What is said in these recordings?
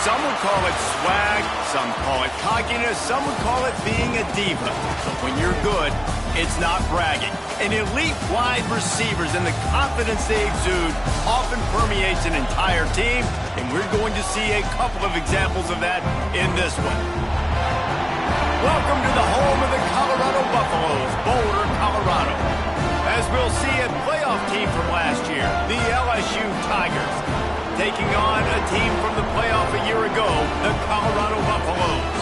Some would call it swag, some call it cockiness, some would call it being a diva. But when you're good, it's not bragging. An elite wide receivers and the confidence they exude often permeates an entire team, and we're going to see a couple of examples of that in this one. Welcome to the home of the Colorado Buffaloes, Boulder, Colorado. As we'll see, a playoff team from last year, the LSU Tigers, taking on a team from the playoff a year ago, the Colorado Buffaloes.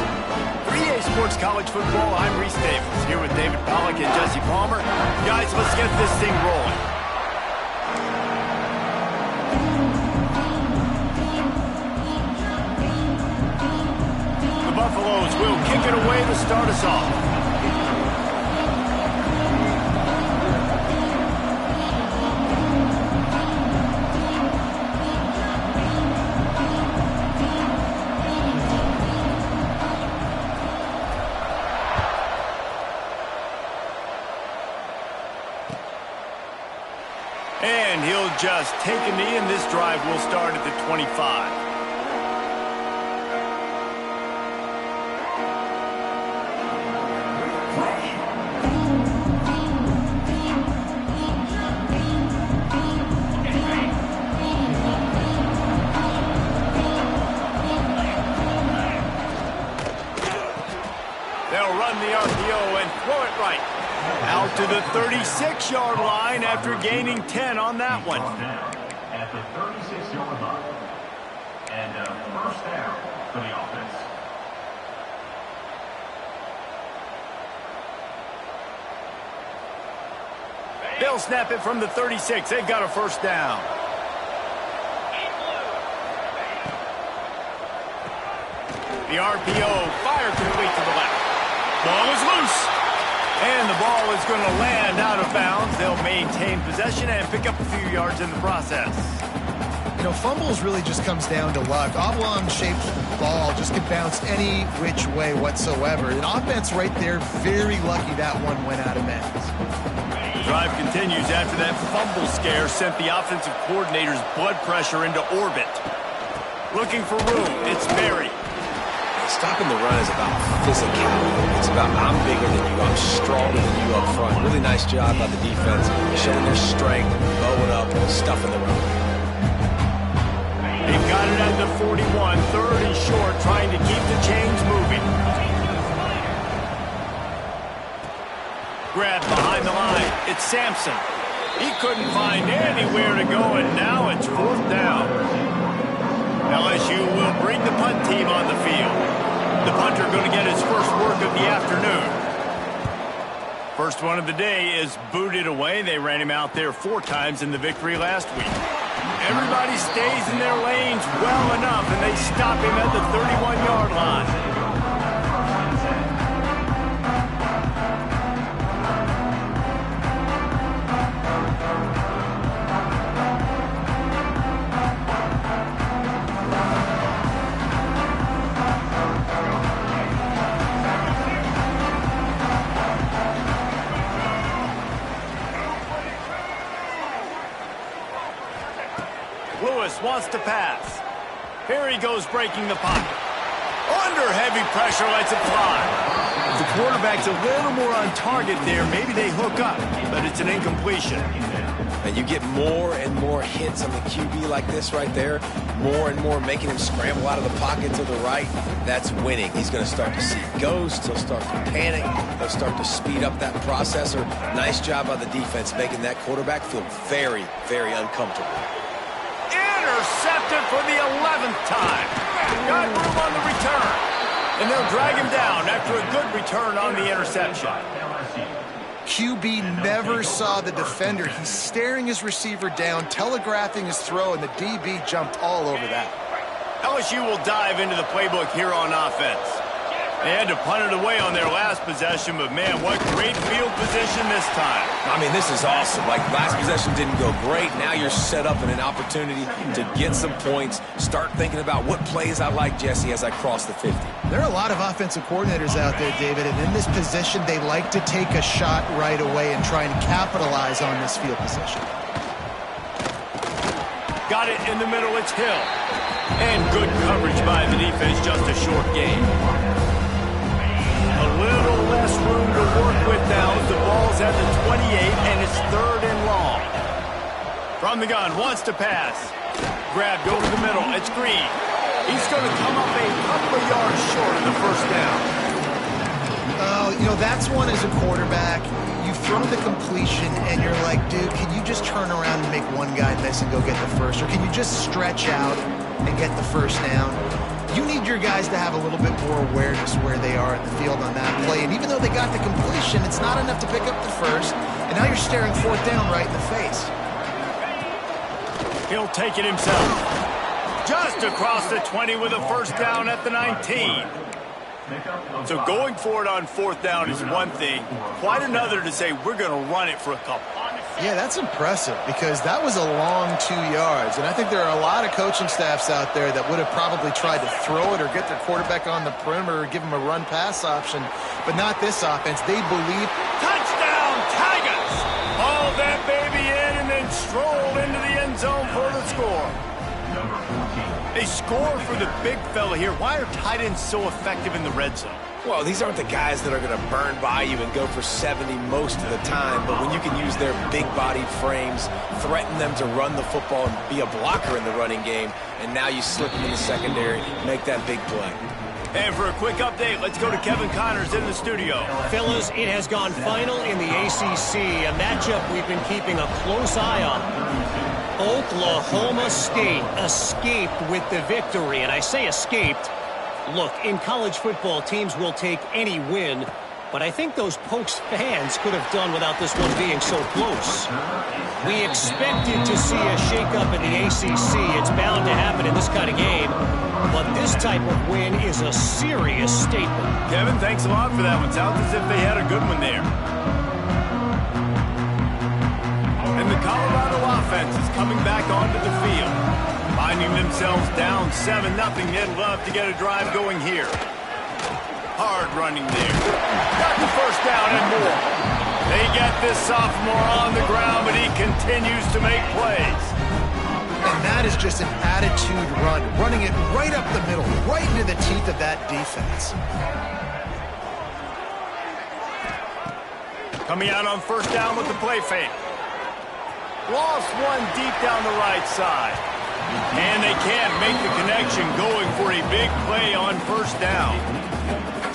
3A Sports College Football, I'm Reese Davis, here with David Pollack and Jesse Palmer. Guys, let's get this thing rolling. The Buffaloes will kick it away to start us off. And he'll just take a knee, and this drive will start at the 25. They'll run the RPO and throw it right. Out to the 36-yard line after gaining 10 on that one. At the 36-yard line. And a first down for the offense. They'll snap it from the 36. They've got a first down. The RPO fire complete to the left. Ball is loose. And the ball is going to land out of bounds. They'll maintain possession and pick up a few yards in the process. You know, fumbles really just comes down to luck. Oblong-shaped ball just can bounce any which way whatsoever. An offense right there, very lucky that one went out of bounds. The drive continues after that fumble scare sent the offensive coordinator's blood pressure into orbit. Looking for room, it's Berry. Stopping the run is about physicality. It's about I'm bigger than you, I'm stronger than you up front. Really nice job by the defense, showing their strength, bowing up, stuffing the run. They've got it at the 41, third and short, trying to keep the chains moving. Grab behind the line, it's Sampson. He couldn't find anywhere to go, and now it's fourth down. LSU will bring the punt team on the field. The punter going to get his first work of the afternoon. First one of the day is booted away. They ran him out there 4 times in the victory last week. Everybody stays in their lanes well enough, and they stop him at the 31-yard line. Wants to pass. Here he goes breaking the pocket. Under heavy pressure, lets it fly. If the quarterback's a little more on target there, maybe they hook up, but it's an incompletion. And you get more and more hits on the QB like this right there, more and more making him scramble out of the pocket to the right. That's winning. He's going to start to see ghosts. He'll start to panic. He'll start to speed up that processor. Nice job by the defense making that quarterback feel very, very uncomfortable. Intercepted for the 11th time. Got room on the return. And they'll drag him down after a good return on the interception. QB never saw the defender. He's staring his receiver down, telegraphing his throw, and the DB jumped all over that. LSU will dive into the playbook here on offense. They had to punt it away on their last possession, but man, what great field position this time. I mean, this is awesome. Like, last possession didn't go great. Now you're set up in an opportunity to get some points. Start thinking about what plays I like, Jesse, as I cross the 50. There are a lot of offensive coordinators out there, David, and in this position, they like to take a shot right away and try and capitalize on this field position. Got it in the middle, it's Hill. And good coverage by the defense, just a short gain. A little less room to work with now as the ball's at the 28 and it's 3rd and long. From the gun, wants to pass. Grabbed over the middle, it's Green. He's going to come up a couple of yards short of the first down. You know, that's one as a quarterback. You throw the completion and you're like, dude, can you just turn around and make one guy miss and go get the first? Or can you just stretch out and get the first down? You need your guys to have a little bit more awareness where they are in the field on that play. And even though they got the completion, it's not enough to pick up the first. And now you're staring 4th down right in the face. He'll take it himself. Just across the 20 with a first down at the 19. So going for it on 4th down is one thing. Quite another to say we're going to run it for a couple. Yeah, that's impressive because that was a long 2 yards. And I think there are a lot of coaching staffs out there that would have probably tried to throw it or get their quarterback on the perimeter or give him a run-pass option. But not this offense. They believe. Touchdown, Tigers! Haul that baby in and then stroll into the end zone for the score. They score for the big fella here. Why are tight ends so effective in the red zone? Well, these aren't the guys that are going to burn by you and go for 70 most of the time, but when you can use their big-bodied frames, threaten them to run the football and be a blocker in the running game, and now you slip them in the secondary, make that big play. And for a quick update, let's go to Kevin Connors in the studio. Fellas, it has gone final in the ACC, a matchup we've been keeping a close eye on. Oklahoma State escaped with the victory, and I say escaped. Look, in college football, teams will take any win, but I think those Pokes fans could have done without this one being so close. We expected to see a shakeup in the ACC. It's bound to happen in this kind of game, but this type of win is a serious statement. Kevin, thanks a lot for that one. Sounds as if they had a good one there. And the Colorado offense is coming back onto the field. Finding themselves down 7-0, they'd love to get a drive going here. Hard running there. Got the first down and more. They get this sophomore on the ground, but he continues to make plays. And that is just an attitude run, running it right up the middle, right into the teeth of that defense. Coming out on first down with the play fake. Lost one deep down the right side. And they can't make the connection going for a big play on first down.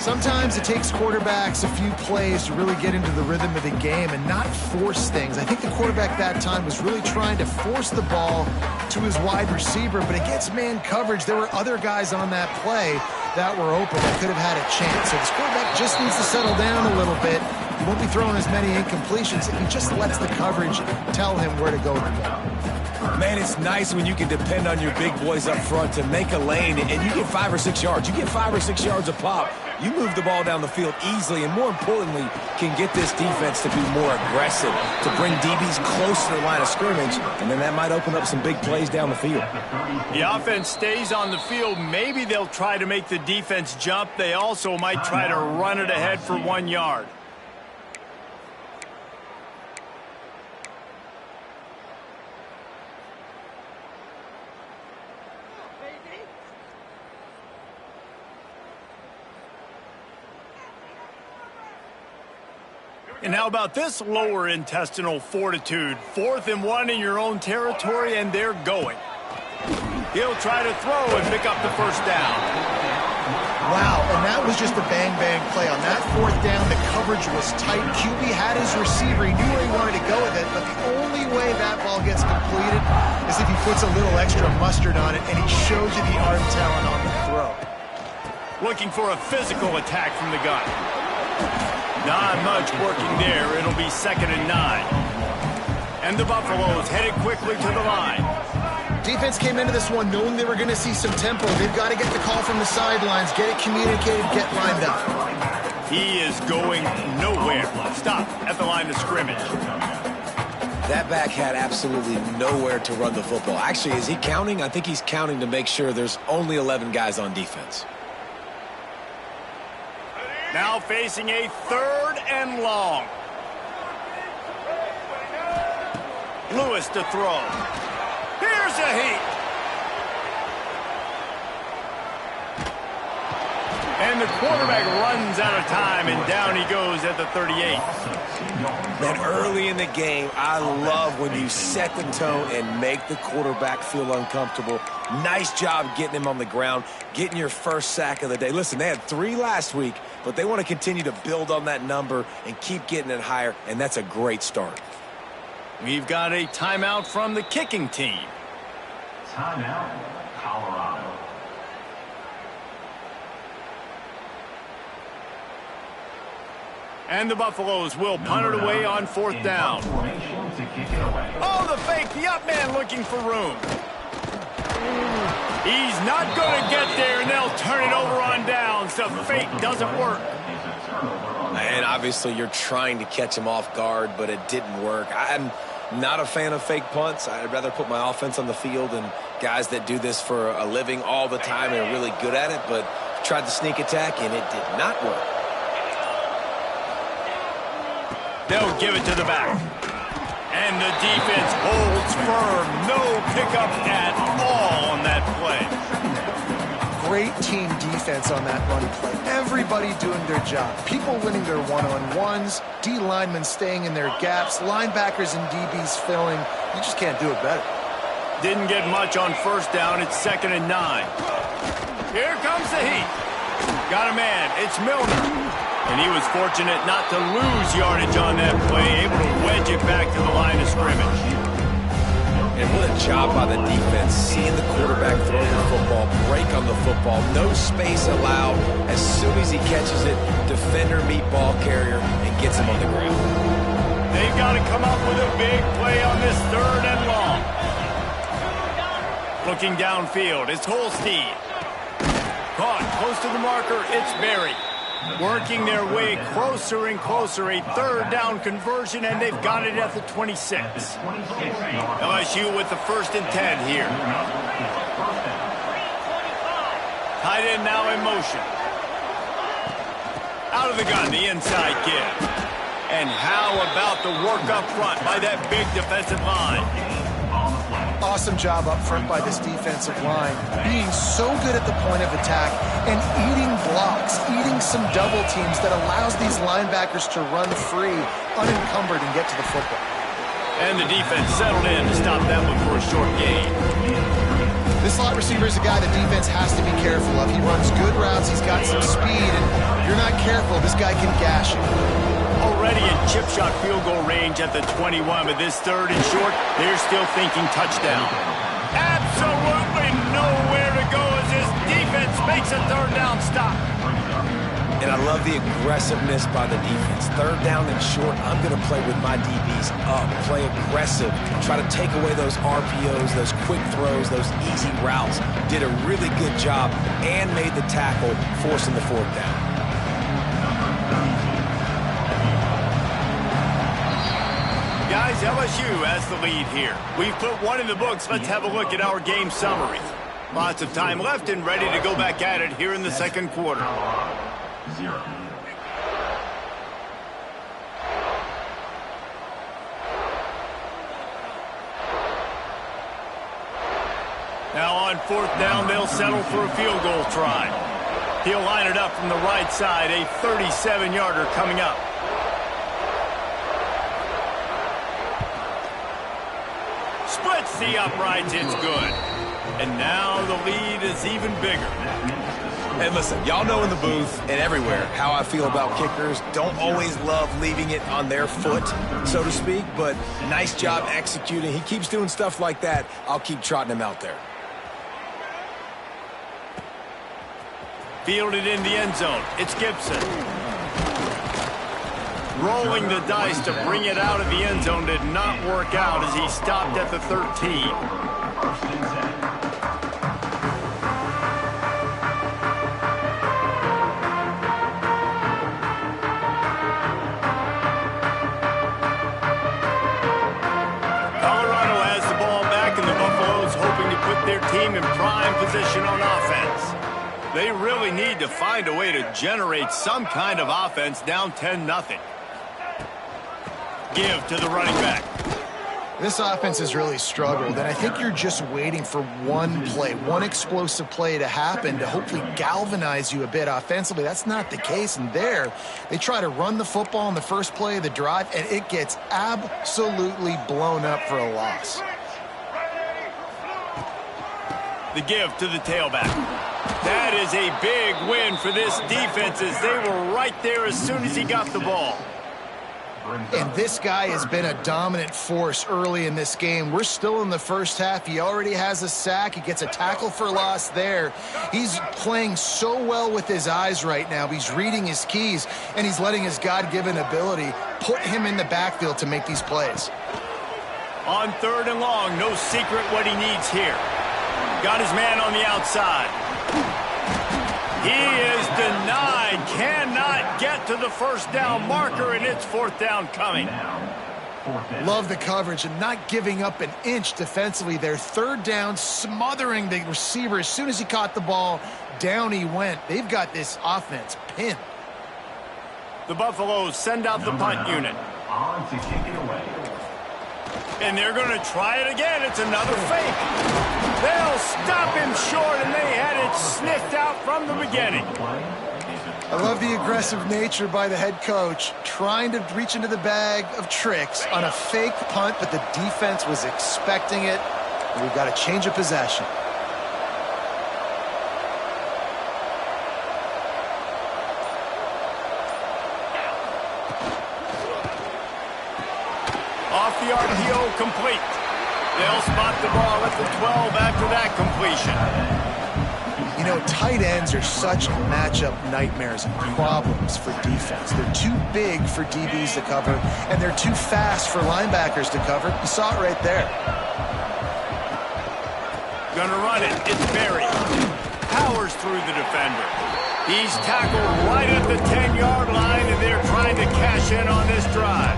Sometimes it takes quarterbacks a few plays to really get into the rhythm of the game and not force things. I think the quarterback that time was really trying to force the ball to his wide receiver, but against man coverage, there were other guys on that play that were open that could have had a chance. So this quarterback just needs to settle down a little bit. He won't be throwing as many incompletions if he just lets the coverage tell him where to go with the ball. Man, it's nice when you can depend on your big boys up front to make a lane, and you get 5 or 6 yards. You get 5 or 6 yards a pop. You move the ball down the field easily, and more importantly, can get this defense to be more aggressive, to bring DBs close to the line of scrimmage, and then that might open up some big plays down the field. The offense stays on the field. Maybe they'll try to make the defense jump. They also might try to run it ahead for 1 yard. And how about this lower intestinal fortitude? 4th and 1 in your own territory, and they're going. He'll try to throw and pick up the first down. Wow, and that was just a bang-bang play. On that 4th down, the coverage was tight. QB had his receiver. He knew where he wanted to go with it, but the only way that ball gets completed is if he puts a little extra mustard on it, and he shows you the arm talent on the throw. Looking for a physical attack from the gun. Not much working there. It'll be 2nd and 9. And the Buffaloes headed quickly to the line. Defense came into this one knowing they were going to see some tempo. They've got to get the call from the sidelines, get it communicated, get lined up. He is going nowhere. Stop at the line of scrimmage. That back had absolutely nowhere to run the football. Actually, is he counting? I think he's counting to make sure there's only 11 guys on defense. Now facing a 3rd and long. Lewis to throw. Here's a heat. And the quarterback runs out of time, and down he goes at the 38. Man, early in the game, I love when you set the tone and make the quarterback feel uncomfortable. Nice job getting him on the ground, getting your first sack of the day. Listen, they had 3 last week, but they want to continue to build on that number and keep getting it higher, and that's a great start. We've got a timeout from the kicking team. Timeout, Colorado. And the Buffaloes will punt it away on 4th down. Oh, the fake, the up man looking for room. He's not going to get there, and they'll turn it over on downs. The fake doesn't work. And obviously you're trying to catch him off guard, but it didn't work. I'm not a fan of fake punts. I'd rather put my offense on the field, and guys that do this for a living all the time and are really good at it, but tried the sneak attack, and it did not work. They'll give it to the back. And the defense holds firm. No pickup at all on that play. Great team defense on that run play. Everybody doing their job. People winning their one-on-ones, D linemen staying in their gaps, linebackers and DBs filling. You just can't do it better. Didn't get much on 1st down. It's 2nd and 9. Here comes the heat. Got a man. It's Milner. And he was fortunate not to lose yardage on that play, able to wedge it back to the line of scrimmage. And what a job by the defense, seeing the quarterback throw the football, break on the football, no space allowed. As soon as he catches it, defender meet ball carrier and gets him on the ground. They've got to come up with a big play on this 3rd and long. Looking downfield, it's Holstein. Caught close to the marker, it's Berry. Working their way closer and closer, a 3rd down conversion, and they've got it at the 26. LSU with the 1st and 10 here. Tight end now in motion. Out of the gun, the inside give. And how about the work up front by that big defensive line? Awesome job up front by this defensive line, being so good at the point of attack and eating blocks, eating some double teams that allows these linebackers to run free, unencumbered, and get to the football. And the defense settled in to stop that one for a short gain. This slot receiver is a guy the defense has to be careful of. He runs good routes, he's got some speed, and if you're not careful, this guy can gash you. Already in chip shot field goal range at the 21, but this 3rd and short, they're still thinking touchdown. Absolutely nowhere to go as this defense makes a 3rd down stop. And I love the aggressiveness by the defense. 3rd down and short, I'm going to play with my DBs up, play aggressive, try to take away those RPOs, those quick throws, those easy routes. Did a really good job and made the tackle, forcing the 4th down. Guys, LSU has the lead here. We've put 1 in the books. Let's have a look at our game summary. Lots of time left and ready to go back at it here in the 2nd quarter. 0. Now on 4th down, they'll settle for a field goal try. He'll line it up from the right side, a 37-yarder coming up. Splits the uprights, it's good. And now the lead is even bigger. And listen, y'all know in the booth and everywhere how I feel about kickers. Don't always love leaving it on their foot, so to speak, but nice job executing. He keeps doing stuff like that. I'll keep trotting him out there. Fielded in the end zone. It's Gibson. Rolling the dice to bring it out of the end zone did not work out as he stopped at the 13. Colorado has the ball back, and the Buffaloes hoping to put their team in prime position on offense. They really need to find a way to generate some kind of offense down 10-0. Give to the running back. This offense has really struggled, and I think you're just waiting for one play, one explosive play to happen to hopefully galvanize you a bit offensively. That's not the case, and there, they try to run the football in the first play of the drive, and it gets absolutely blown up for a loss. The give to the tailback. That is a big win for this defense as they were right there as soon as he got the ball. And this guy has been a dominant force early in this game. We're still in the first half. He already has a sack. He gets a tackle for loss there. He's playing so well with his eyes right now. He's reading his keys, and he's letting his God-given ability put him in the backfield to make these plays. On 3rd and long, no secret what he needs here. Got his man on the outside. He is denied, cannot get to the first down marker, and it's 4th down coming. Love the coverage and not giving up an inch defensively there. 3rd down, smothering the receiver. As soon as he caught the ball, down he went. They've got this offense pinned. The Buffaloes send out the punt unit. On to kick it away. And they're going to try it again. It's another fake. They'll stop him short, and they had it sniffed out from the beginning. I love the aggressive nature by the head coach, trying to reach into the bag of tricks on a fake punt, but the defense was expecting it. And we've got a change of possession. Off the RPO, complete. They'll spot the ball at the 12 after that completion. You know, tight ends are such matchup nightmares and problems for defense. They're too big for DBs to cover, and they're too fast for linebackers to cover. You saw it right there. Gonna run it. It's Berry. Powers through the defender. He's tackled right at the 10-yard line, and they're trying to cash in on this drive.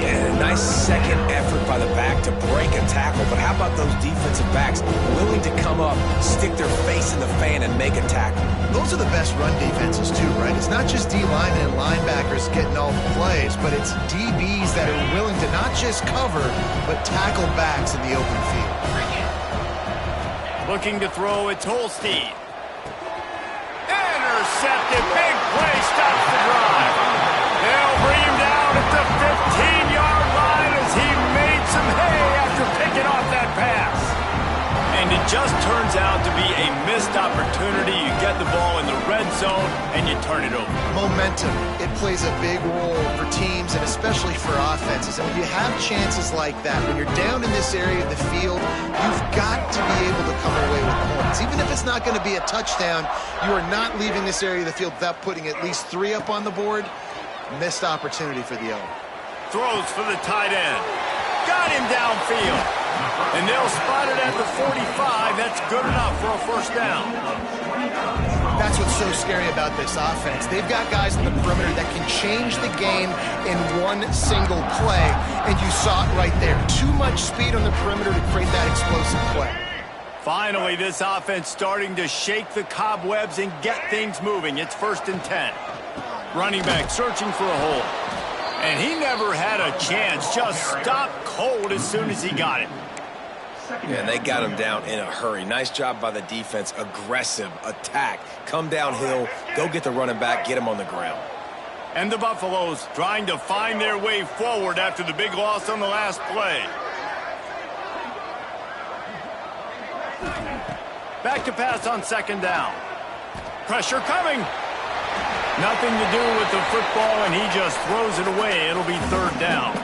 And a nice second effort by the back to break a tackle. But how about those defensive backs willing to come up, stick their face in the fan, and make a tackle? Those are the best run defenses, too, right? It's not just D-linemen and linebackers getting all the plays, but it's DBs that are willing to not just cover, but tackle backs in the open field. Looking to throw, it's Holstein. Intercepted. Big play stops the drive. They'll bring him down at the 15-yard line as he made some hay after picking off that pass. And it just turns out to be a missed opportunity. You get the ball in the red zone, and you turn it over. Momentum. It plays a big role for teams and especially for offenses. And when you have chances like that, when you're down in this area of the field, you've got to be able to come away with points. Even if it's not going to be a touchdown, you are not leaving this area of the field without putting at least 3 up on the board. Missed opportunity for the owner. Throws for the tight end. Got him downfield. And they'll spot it at the 45. That's good enough for a first down. That's what's so scary about this offense. They've got guys in the perimeter that can change the game in one single play. And you saw it right there. Too much speed on the perimeter to create that explosive play. Finally, this offense starting to shake the cobwebs and get things moving. It's 1st and 10. Running back searching for a hole. And he never had a chance. Just stopped cold as soon as he got it. Yeah, they got him down in a hurry. Nice job by the defense. Aggressive attack. Come downhill. Go get the running back. Get him on the ground. And the Buffaloes trying to find their way forward after the big loss on the last play. Back to pass on 2nd down. Pressure coming. Nothing to do with the football, and he just throws it away. It'll be 3rd down.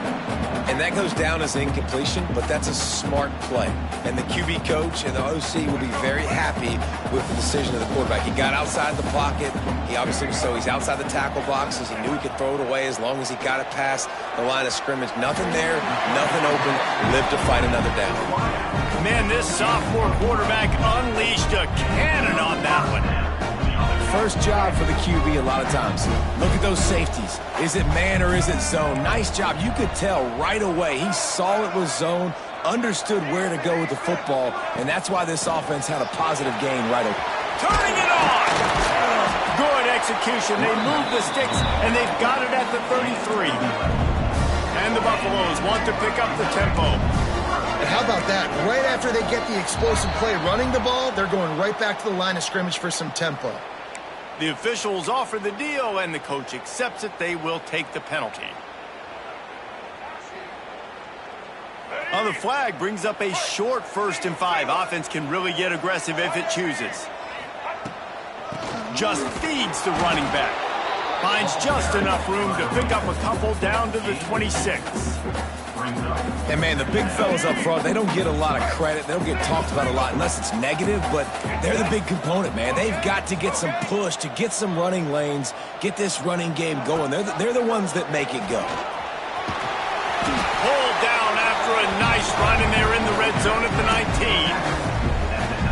And that goes down as an incompletion, but that's a smart play. And the QB coach and the OC will be very happy with the decision of the quarterback. He got outside the pocket. He obviously was he's outside the tackle boxes. He knew he could throw it away as long as he got it past the line of scrimmage. Nothing there, nothing open. Lived to fight another down. Man, this sophomore quarterback unleashed a cannon on that one. First job for the QB a lot of times. Look at those safeties. Is it man or is it zone? Nice job. You could tell right away. He saw it was zone, understood where to go with the football, and that's why this offense had a positive gain right away. Turning it on! Good execution. They move the sticks, and they've got it at the 33. And the Buffaloes want to pick up the tempo. And how about that? Right after they get the explosive play running the ball, they're going right back to the line of scrimmage for some tempo. The officials offer the deal, and the coach accepts it. They will take the penalty. On the flag brings up a short 1st and 5. Offense can really get aggressive if it chooses. Just feeds the running back. Finds just enough room to pick up a couple down to the 26. And, man, the big fellas up front, they don't get a lot of credit. They don't get talked about a lot unless it's negative, but they're the big component, man. They've got to get some push to get some running lanes, get this running game going. They're the ones that make it go. Pulled down after a nice run, and they're in the red zone at the 19.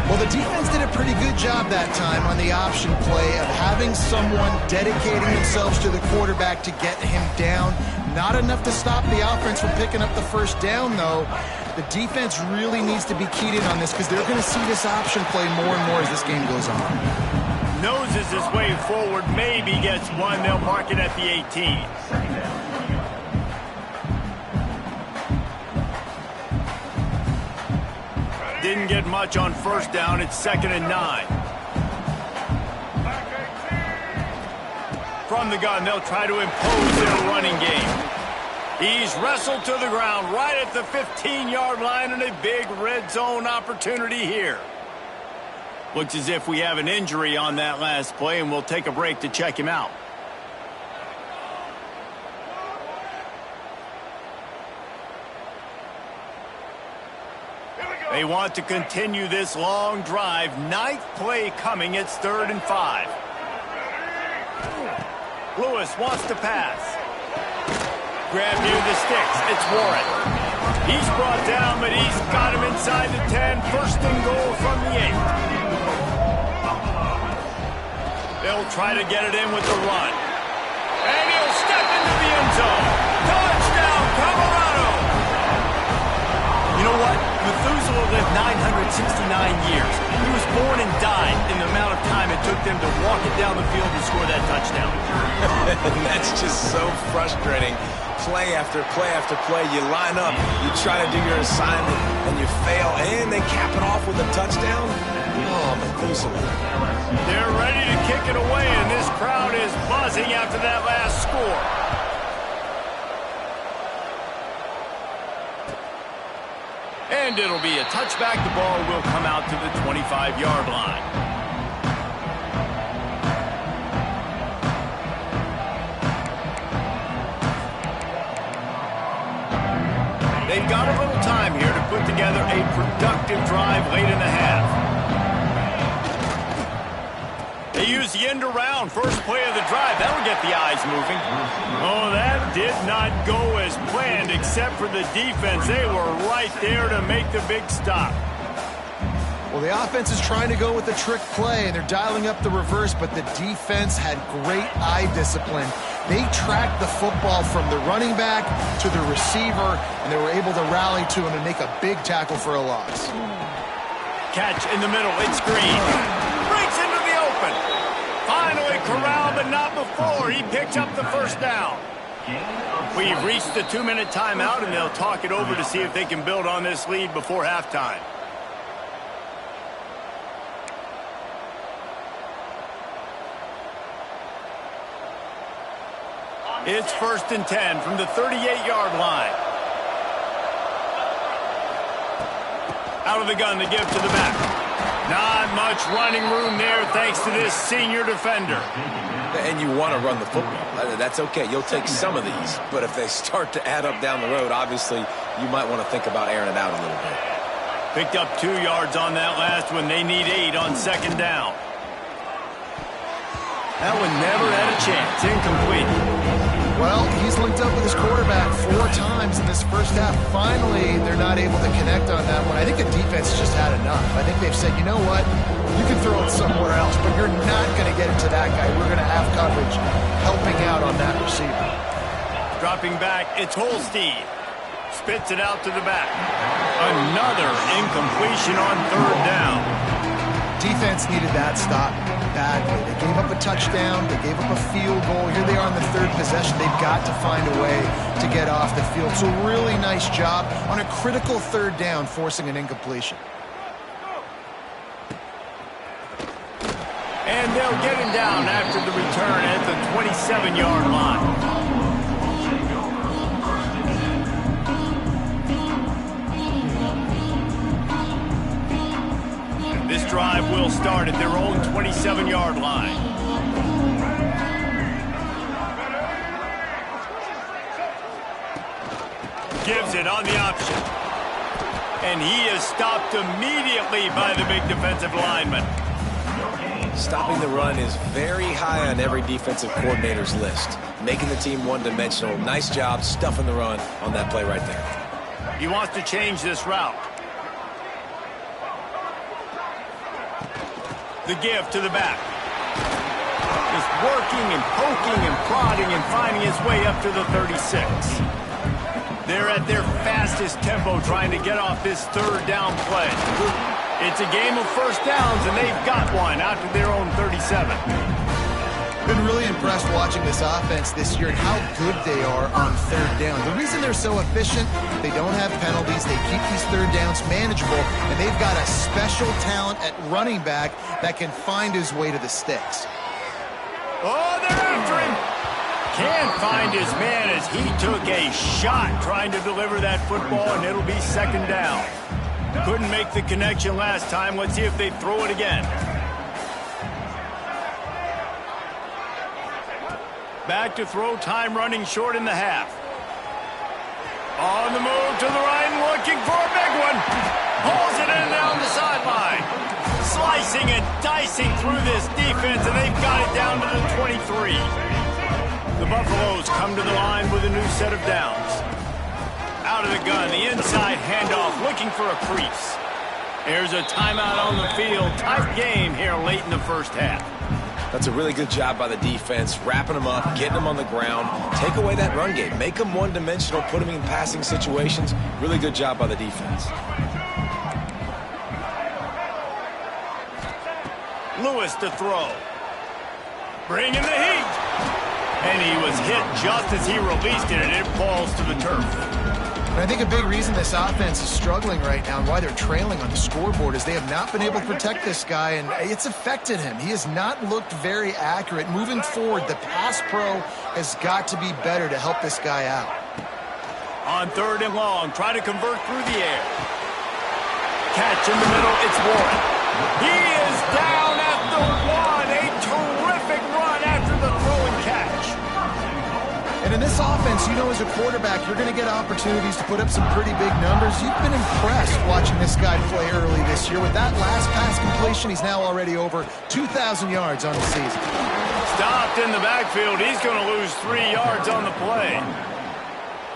Well, the defense did a pretty good job that time on the option play of having someone dedicating themselves to the quarterback to get him down. Not enough to stop the offense from picking up the 1st down, though. The defense really needs to be keyed in on this because they're going to see this option play more and more as this game goes on. Noses his way forward, maybe gets one. They'll mark it at the 18. Didn't get much on 1st down. It's 2nd and 9. From the gun, they'll try to impose their running game. He's wrestled to the ground right at the 15-yard line, and a big red zone opportunity here. Looks as if we have an injury on that last play, and we'll take a break to check him out. They want to continue this long drive. 9th play coming. It's 3rd and 5. Lewis wants to pass. Grab near the sticks. It's Warren. He's brought down, but he's got him inside the 10. 1st and goal from the 8. They'll try to get it in with the run. And he'll step into the end zone. Touchdown, Colorado! You know what? Methuselah lived 969 years. He was born and died in the amount of time it took them to walk it down the field and score that touchdown. That's just so frustrating. Play after play after play. You line up, you try to do your assignment, and you fail, and they cap it off with a touchdown? Oh, Methuselah. They're ready to kick it away, and this crowd is buzzing after that last score. And it'll be a touchback. The ball will come out to the 25-yard line. They've got a little time here to put together a productive drive late in the half. They use the end around. First play of the drive. That'll get the eyes moving. Oh, that did not go as planned except for the defense. They were right there to make the big stop. Well, the offense is trying to go with a trick play, and they're dialing up the reverse, but the defense had great eye discipline. They tracked the football from the running back to the receiver, and they were able to rally to him and make a big tackle for a loss. Catch in the middle. It's Green. Breaks into the open. Finally corralled, but not before. He picks up the 1st down. We've reached the 2-minute timeout, and they'll talk it over to see if they can build on this lead before halftime. It's 1st and 10 from the 38-yard line. Out of the gun to give to the back. Not much running room there thanks to this senior defender. And you want to run the football. That's okay. You'll take some of these. But if they start to add up down the road, obviously you might want to think about airing it out a little bit. Picked up 2 yards on that last one. They need 8 on 2nd down. That one never had a chance. Incomplete. Well, he's linked up with his quarterback 4 times in this first half. Finally, they're not able to connect on that one. I think the defense just had enough. I think they've said, you know what, you can throw it somewhere else, but you're not going to get it to that guy. We're going to have coverage helping out on that receiver. Dropping back, it's Holstein. Spits it out to the back. Another incompletion on 3rd down. defense needed that stop badly. They gave up a touchdown. They gave up a field goal. Here they are on the third possession. They've got to find a way to get off the field. So really nice job on a critical third down, forcing an incompletion. And they'll get him down after the return at the 27-yard line. This drive will start at their own 27-yard line. Gives it on the option. And he is stopped immediately by the big defensive lineman. Stopping the run is very high on every defensive coordinator's list. Making the team one-dimensional. Nice job stuffing the run on that play right there. He wants to change this route. The give to the back. Just working and poking and prodding and finding his way up to the 36. They're at their fastest tempo trying to get off this third down play. It's a game of first downs, and they've got one out to their own 37. Been really impressed watching this offense this year and how good they are on third down. The reason they're so efficient, they don't have penalties, they keep these third downs manageable, and they've got a special talent at running back that can find his way to the sticks. Oh, they're after him. Can't find his man as he took a shot trying to deliver that football, and it'll be second down. Couldn't make the connection last time. Let's see if they throw it again. Back to throw, time running short in the half. On the move to the right and looking for a big one. Pulls it in down the sideline. Slicing and dicing through this defense, and they've got it down to the 23. The Buffaloes come to the line with a new set of downs. Out of the gun, the inside handoff, looking for a crease. There's a timeout on the field. Tight game here late in the first half. That's a really good job by the defense, wrapping them up, getting them on the ground. Take away that run game. Make them one-dimensional, put them in passing situations. Really good job by the defense. Lewis to throw. Bringing the heat. And he was hit just as he released it, and it falls to the turf. And I think a big reason this offense is struggling right now and why they're trailing on the scoreboard is they have not been able to protect this guy, and it's affected him. He has not looked very accurate. Moving forward, the pass pro has got to be better to help this guy out. On third and long, try to convert through the air. Catch in the middle, it's Warren. He is down at the one. A terrific run after the throw and catch. And in this offense, you know, as a quarterback, you're going to get opportunities to put up some pretty big numbers. You've been impressed watching this guy play early this year. With that last pass completion, he's now already over 2,000 yards on the season. Stopped in the backfield. He's going to lose 3 yards on the play.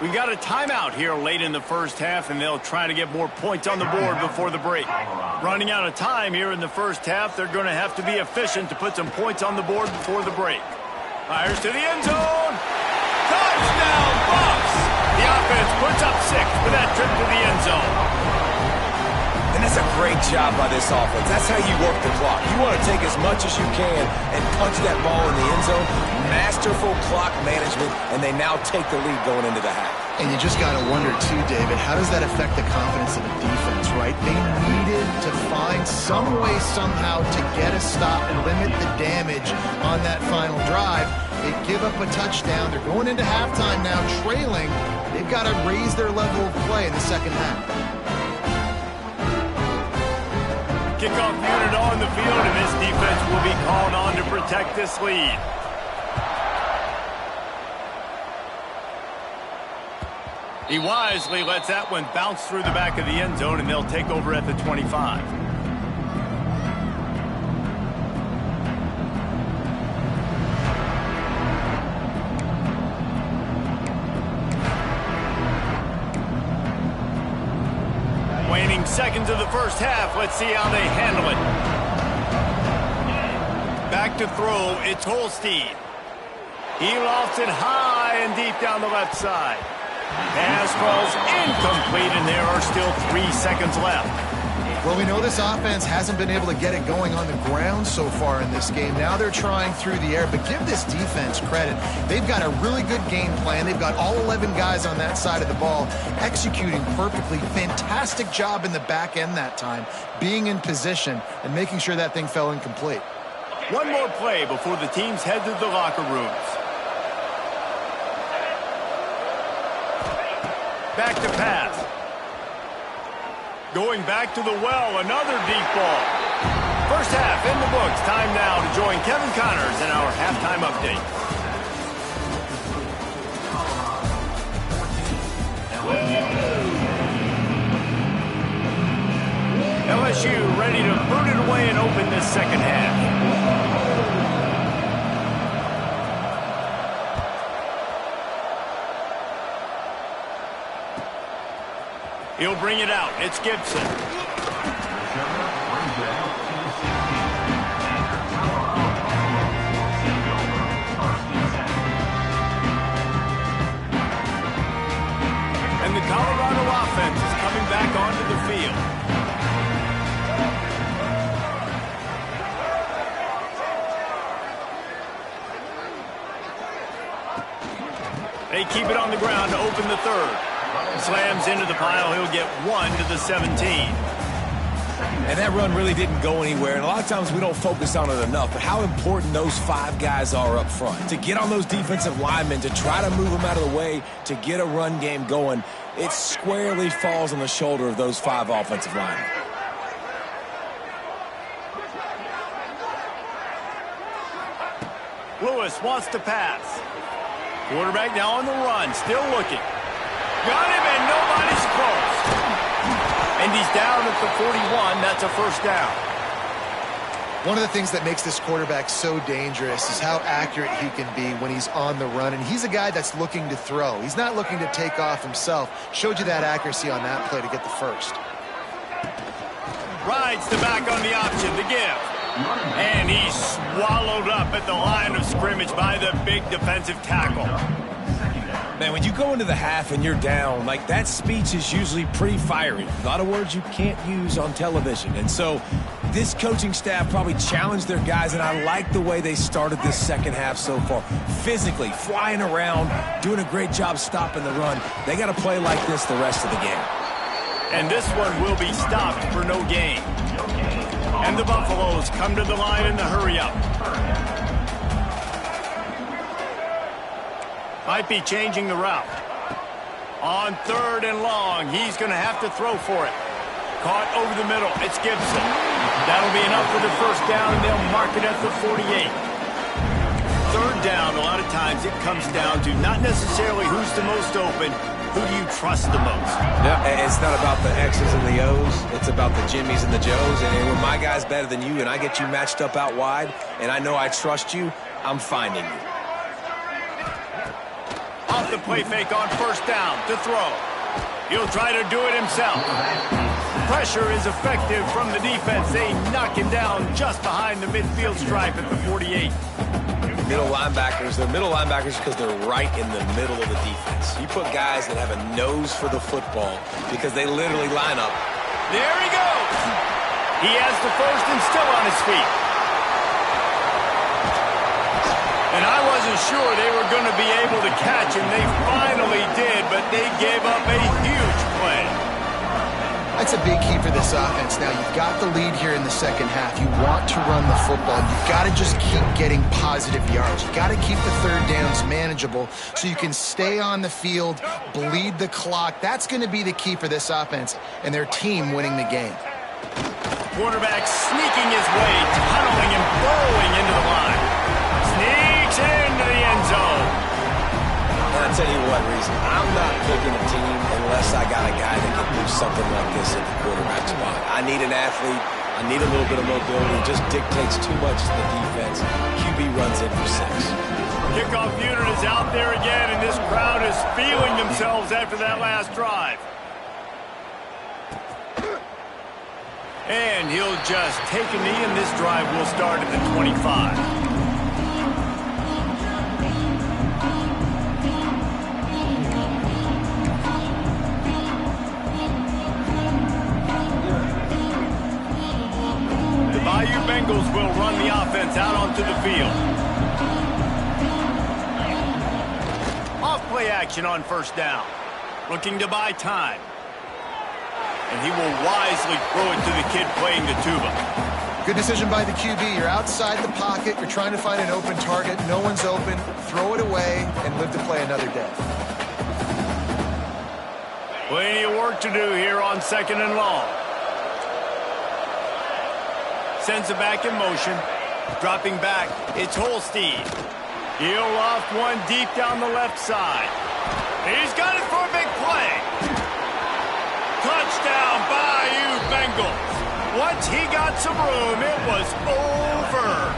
We've got a timeout here late in the first half, and they'll try to get more points on the board before the break. Running out of time here in the first half, they're going to have to be efficient to put some points on the board before the break. Fires to the end zone. Touchdown, Bucks! The offense puts up 6 for that trip to the end zone. And that's a great job by this offense. That's how you work the clock. You want to take as much as you can and punch that ball in the end zone. Masterful clock management, and they now take the lead going into the half. And you just got to wonder, too, David, how does that affect the confidence of the defense, right? They needed to find some way, somehow, to get a stop and limit the damage on that final drive. They give up a touchdown. They're going into halftime now, trailing. They've got to raise their level of play in the second half. Kickoff unit on the field, and this defense will be called on to protect this lead. He wisely lets that one bounce through the back of the end zone, and they'll take over at the 25. Waning seconds of the first half. Let's see how they handle it. Back to throw. It's Holstein. He lofts it high and deep down the left side. Pass falls incomplete, and there are still 3 seconds left. Well, we know this offense hasn't been able to get it going on the ground so far in this game. Now they're trying through the air, but give this defense credit. They've got a really good game plan. They've got all 11 guys on that side of the ball executing perfectly. Fantastic job in the back end that time, being in position and making sure that thing fell incomplete. One more play before the teams head to the locker rooms. Back to pass. Going back to the well, another deep ball. First half in the books. Time now to join Kevin Connors in our halftime update. LSU ready to boot it away and open this second half. He'll bring it out. It's Gibson. And the Colorado offense is coming back onto the field. They keep it on the ground to open the third. Slams into the pile. He'll get 1 to the 17. And that run really didn't go anywhere. And a lot of times we don't focus on it enough. But how important those 5 guys are up front. To get on those defensive linemen, to try to move them out of the way, to get a run game going, it squarely falls on the shoulder of those 5 offensive linemen. Lewis wants to pass. Quarterback now on the run. Still looking. Got him, and nobody's close. And he's down at the 41. That's a first down. One of the things that makes this quarterback so dangerous is how accurate he can be when he's on the run. And he's a guy that's looking to throw. He's not looking to take off himself. Showed you that accuracy on that play to get the first. Rides the back on the option to give. And he's swallowed up at the line of scrimmage by the big defensive tackle. Man, when you go into the half and you're down, like that speech is usually pretty fiery. A lot of words you can't use on television. And so this coaching staff probably challenged their guys, and I like the way they started this second half so far. Physically, flying around, doing a great job stopping the run. They got to play like this the rest of the game. And this one will be stopped for no gain. And the Buffaloes come to the line in the hurry-up. Might be changing the route. On 3rd and long, he's going to have to throw for it. Caught over the middle. It's Gibson. That'll be enough for the first down, and they'll mark it at the 48. 3rd down, a lot of times it comes down to not necessarily who's the most open, who do you trust the most? Yeah, it's not about the X's and the O's. It's about the Jimmys and the Joes. And when my guy's better than you and I get you matched up out wide and I know I trust you, I'm finding you. Off the play fake on first down to throw. He'll try to do it himself. Pressure is effective from the defense. They knock him down just behind the midfield stripe at the 48. Middle linebackers, they're middle linebackers because they're right in the middle of the defense. You put guys that have a nose for the football because they literally line up. There he goes. He has the first and still on his feet. And I wasn't sure they were going to be able to catch him. They finally did, but they gave up a huge play. That's a big key for this offense. Now, you've got the lead here in the second half. You want to run the football. You've got to just keep getting positive yards. You've got to keep the 3rd downs manageable so you can stay on the field, bleed the clock. That's going to be the key for this offense and their team winning the game. Quarterback sneaking his way, tunneling and burrowing into the line. Sneaks into the end zone. And I'll tell you what, Reason, I'm not picking a team unless I got a guy that can do something like this at the quarterback spot. I need an athlete. I need a little bit of mobility. It just dictates too much to the defense. QB runs in for 6. Kickoff unit is out there again, and this crowd is feeling themselves after that last drive. And he'll just take a knee, and this drive will start at the 25. Bengals will run the offense out onto the field. Off-play action on first down. Looking to buy time. And he will wisely throw it to the kid playing the tuba. Good decision by the QB. You're outside the pocket. You're trying to find an open target. No one's open. Throw it away and live to play another day. Plenty of work to do here on 2nd and long. Sends it back in motion. Dropping back, it's Holstein. He'll loft one deep down the left side. He's got it for a big play. Touchdown, Bayou Bengals. Once he got some room, it was over.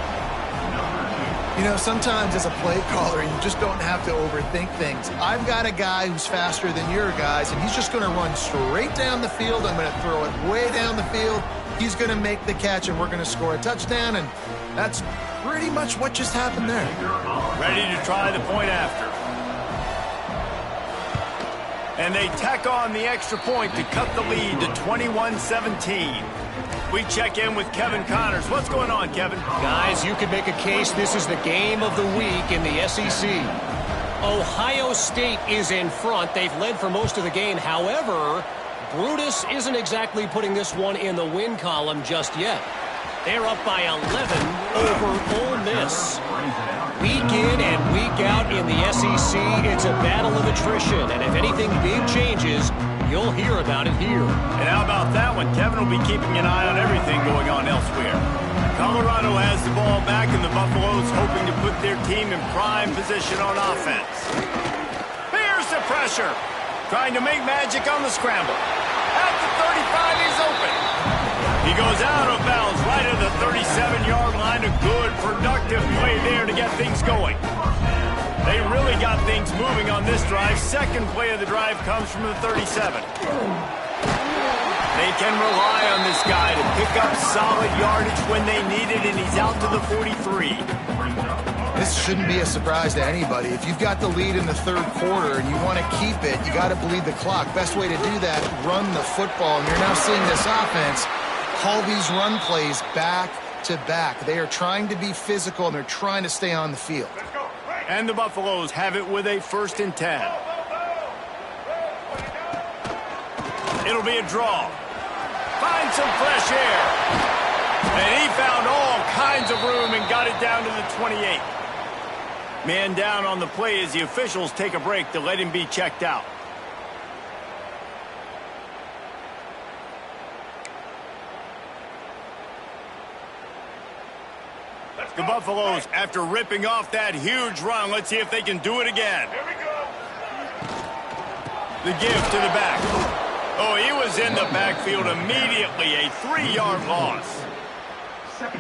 You know, sometimes as a play caller, you just don't have to overthink things. I've got a guy who's faster than your guys, and he's just going to run straight down the field. I'm going to throw it way down the field. He's going to make the catch, and we're going to score a touchdown, and that's pretty much what just happened there. Ready to try the point after. And they tack on the extra point to cut the lead to 21-17. We check in with Kevin Connors. What's going on, Kevin? Guys, you could make a case this is the game of the week in the SEC. Ohio State is in front. They've led for most of the game. However, Brutus isn't exactly putting this one in the win column just yet. They're up by 11 over Ole Miss. Week in and week out in the SEC, it's a battle of attrition. And if anything big changes, you'll hear about it here. And how about that one? Kevin will be keeping an eye on everything going on elsewhere. Colorado has the ball back, and the Buffaloes hoping to put their team in prime position on offense. Here's the pressure. Trying to make magic on the scramble. At the 35, he's open. He goes out of bounds right at the 37-yard line. A good, productive play there to get things going. They really got things moving on this drive. Second play of the drive comes from the 37. They can rely on this guy to pick up solid yardage when they need it, and he's out to the 43. This shouldn't be a surprise to anybody. If you've got the lead in the third quarter and you want to keep it, you got to bleed the clock. Best way to do that, run the football. And you're now seeing this offense call these run plays back to back. They are trying to be physical, and they're trying to stay on the field. And the Buffaloes have it with a 1st and 10. It'll be a draw. Find some fresh air. And he found all kinds of room and got it down to the 28. Man down on the play as the officials take a break to let him be checked out. The Buffaloes, after ripping off that huge run, let's see if they can do it again. Here we go. The give to the back. Oh, he was in the backfield immediately. A 3-yard loss.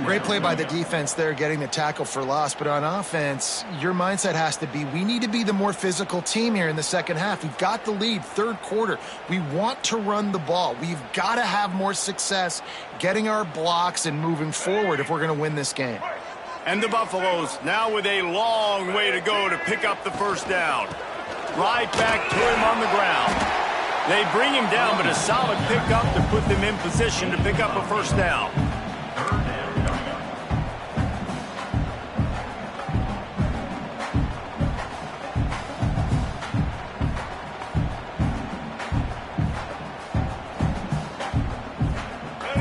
Great play by the defense there, getting the tackle for loss. But on offense, your mindset has to be, we need to be the more physical team here in the second half. We've got the lead, third quarter. We want to run the ball. We've got to have more success getting our blocks and moving forward if we're going to win this game. And the Buffaloes now with a long way to go to pick up the first down. Right back to him on the ground. They bring him down, but a solid pickup to put them in position to pick up a first down.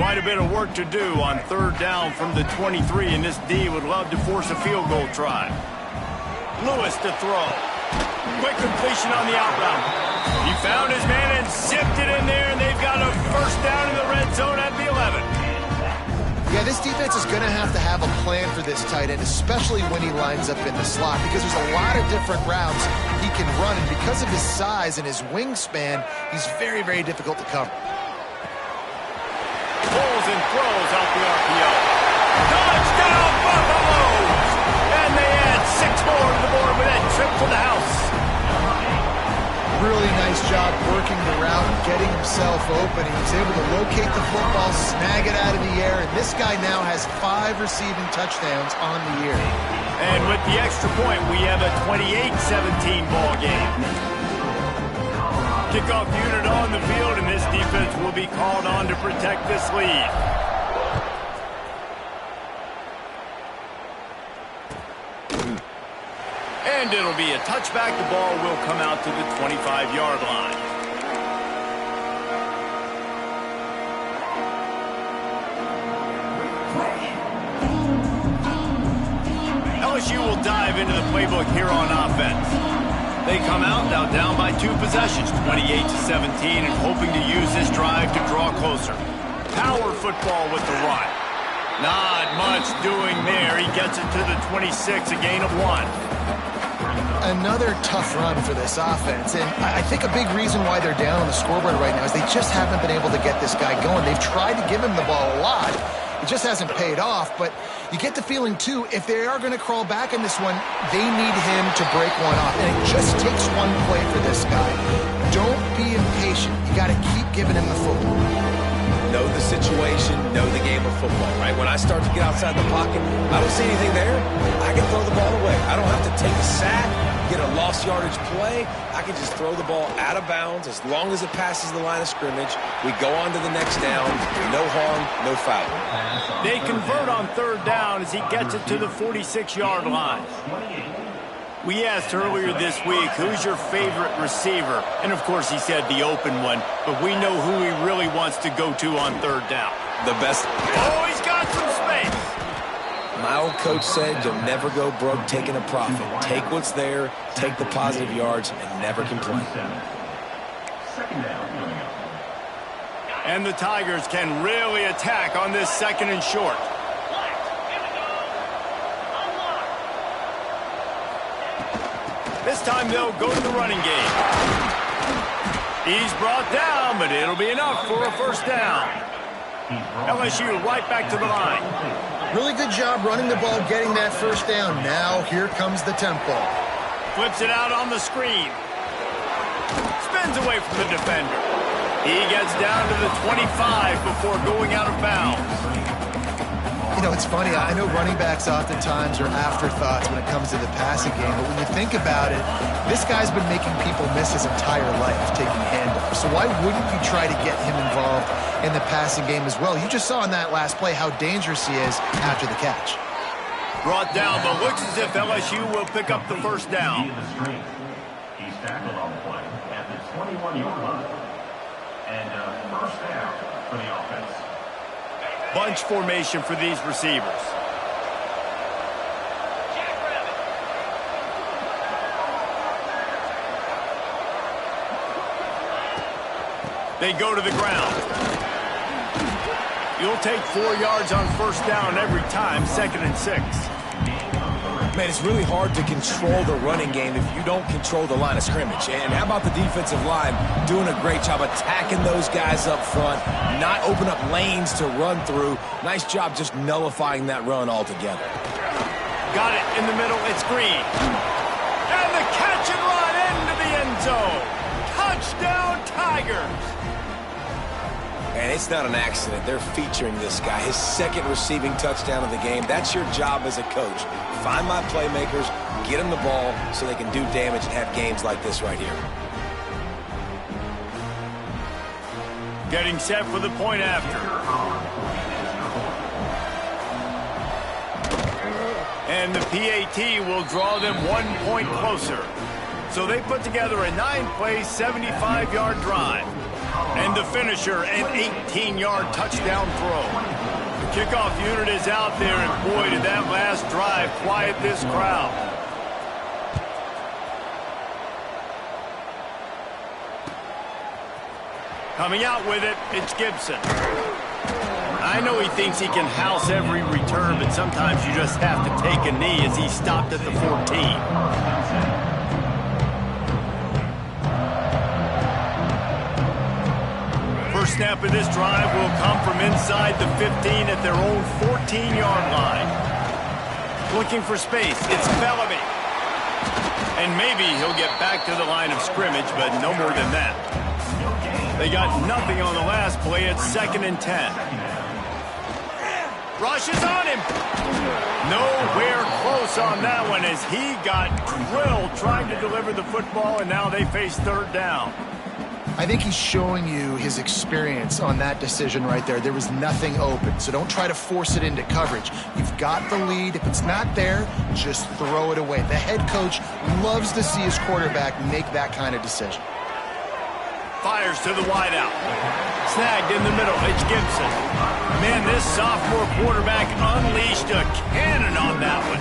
Quite a bit of work to do on third down from the 23, and this D would love to force a field goal try. Lewis to throw. Quick completion on the out route. He found his man and zipped it in there, and they've got a first down in the red zone at the 11. Yeah, this defense is going to have a plan for this tight end, especially when he lines up in the slot, because there's a lot of different routes he can run, and because of his size and his wingspan, he's very, very difficult to cover. Pulls and throws out the RPO. Touchdown, Buffaloes! And they add 6 more to the board with that trip to the house. Really nice job working the route and getting himself open. He was able to locate the football, snag it out of the air, and this guy now has 5 receiving touchdowns on the year. And with the extra point, we have a 28-17 ball game. Kickoff unit on the field, and this defense will be called on to protect this lead. And it'll be a touchback. The ball will come out to the 25-yard line. LSU will dive into the playbook here on offense. They come out now down by 2 possessions, 28-17, and hoping to use this drive to draw closer. Power football with the run. Not much doing there. He gets it to the 26, a gain of 1. Another tough run for this offense, and I think a big reason why they're down on the scoreboard right now is they just haven't been able to get this guy going. They've tried to give him the ball a lot. It just hasn't paid off, but you get the feeling, too, if they are going to crawl back in this one, they need him to break one off, and it just takes one play for this guy. Don't be impatient. You got to keep giving him the football. Know the situation, know the game of football, right? When I start to get outside the pocket, I don't see anything there, I can throw the ball away. I don't have to take a sack, get a lost yardage play. I can just throw the ball out of bounds as long as it passes the line of scrimmage. We go on to the next down. No harm, no foul. They convert on 3rd down as he gets it to the 46-yard line. We asked earlier this week, who's your favorite receiver? And, of course, he said the open one, but we know who he really wants to go to on 3rd down. The best. Oh, he's got some space. My old coach said you'll never go broke taking a profit. Take what's there, take the positive yards, and never complain. And the Tigers can really attack on this 2nd and short. This time they'll go to the running game. He's brought down, but it'll be enough for a 1st down. LSU right back to the line. Really good job running the ball, getting that 1st down. Now here comes the tempo. Flips it out on the screen. Spins away from the defender. He gets down to the 25 before going out of bounds. You know, it's funny. I know running backs oftentimes are afterthoughts when it comes to the passing game, but when you think about it, this guy's been making people miss his entire life taking handoffs. So why wouldn't you try to get him involved in the passing game as well? You just saw in that last play how dangerous he is after the catch. Brought down, but looks as if LSU will pick up the 1st down. He's tackled on the play at the 21-yard line. And 1st down for the offense. Bunch formation for these receivers. They go to the ground. You'll take 4 yards on 1st down every time, 2nd and 6. Man, it's really hard to control the running game if you don't control the line of scrimmage. And how about the defensive line doing a great job attacking those guys up front, not open up lanes to run through. Nice job just nullifying that run altogether. Got it in the middle. It's Green. And the catch and run into the end zone. Touchdown, Tigers. And it's not an accident. They're featuring this guy. His 2nd receiving touchdown of the game. That's your job as a coach. Find my playmakers, get them the ball so they can do damage and have games like this right here. Getting set for the point after. And the PAT will draw them 1 point closer. So they put together a 9-play, 75-yard drive. And the finisher, an 18-yard touchdown throw. The kickoff unit is out there, and boy, did that last drive quiet this crowd. Coming out with it, it's Gibson. I know he thinks he can house every return, but sometimes you just have to take a knee as he stopped at the 14. First snap of this drive will come from inside the 15 at their own 14-yard line. Looking for space, it's Bellamy. And maybe he'll get back to the line of scrimmage, but no more than that. They got nothing on the last play. It's 2nd and 10. Rush is on him. Nowhere close on that one as he got drilled trying to deliver the football, and now they face 3rd down. I think he's showing you his experience on that decision right there. There was nothing open, so don't try to force it into coverage. You've got the lead. If it's not there, just throw it away. The head coach loves to see his quarterback make that kind of decision. Fires to the wideout. Snagged in the middle. It's Gibson. Man, this sophomore quarterback unleashed a cannon on that one.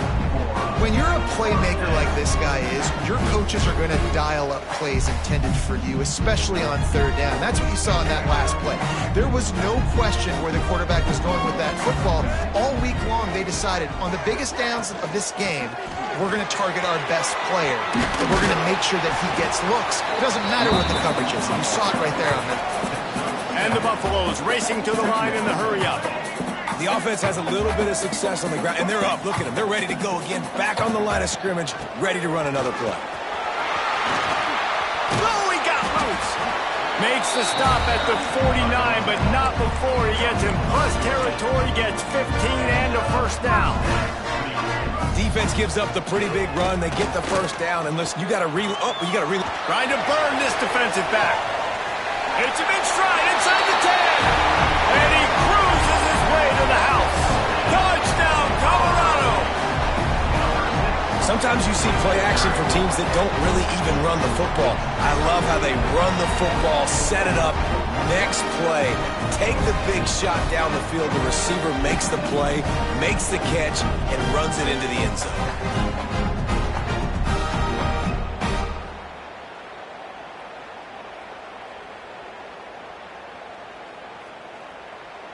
When you're a playmaker like this guy is, your coaches are going to dial up plays intended for you, especially on third down. That's what you saw in that last play. There was no question where the quarterback was going with that football. All week long, they decided on the biggest downs of this game, we're going to target our best player, and we're going to make sure that he gets looks. It doesn't matter what the coverage is. You saw it right there on that. And the Buffaloes racing to the line in the hurry-up. The offense has a little bit of success on the ground, and they're up. Look at them. They're ready to go again. Back on the line of scrimmage, ready to run another play. Oh, he got loose. Makes the stop at the 49, but not before he gets in plus territory, gets 15 and a first down. Defense gives up the pretty big run. They get the first down, and listen, you got to Trying to burn this defensive back. It's a big stride inside the 10. And he cruises his way to the house. Touchdown, Colorado. Sometimes you see play action from teams that don't really even run the football. I love how they run the football, set it up, next play, take the big shot down the field. The receiver makes the play, makes the catch, and runs it into the end zone.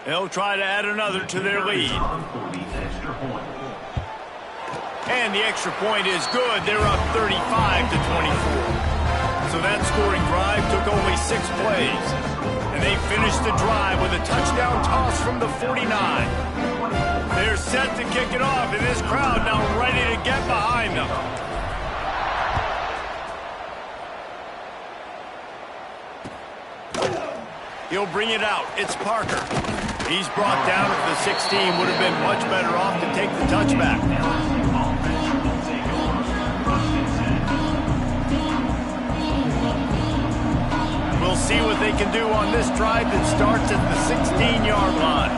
They'll try to add another to their lead. And the extra point is good. They're up 35-24. So that scoring drive took only 6 plays. And they finished the drive with a touchdown toss from the 49. They're set to kick it off, and this crowd now ready to get behind them. He'll bring it out. It's Parker. He's brought down at the 16. Would have been much better off to take the touchback. We'll see what they can do on this drive that starts at the 16-yard line.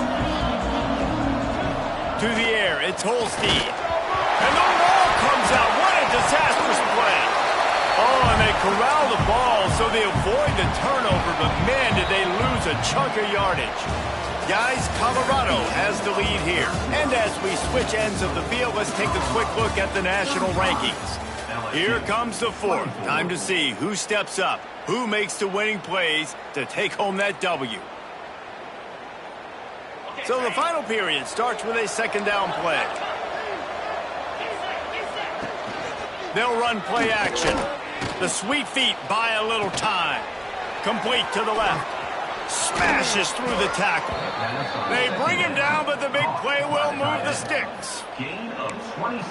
To the air, it's Holstein. And the ball comes out. What a disastrous play. Oh, and they corral the ball so they avoid the turnover, but man, did they lose a chunk of yardage. Guys, Colorado has the lead here. And as we switch ends of the field, let's take a quick look at the national rankings. Here comes the fourth. Time to see who steps up, who makes the winning plays to take home that W. So the final period starts with a second down play. They'll run play action. The sweet feet buy a little time. Complete to the left. Smashes through the tackle. They bring him down, but the big play will move the sticks.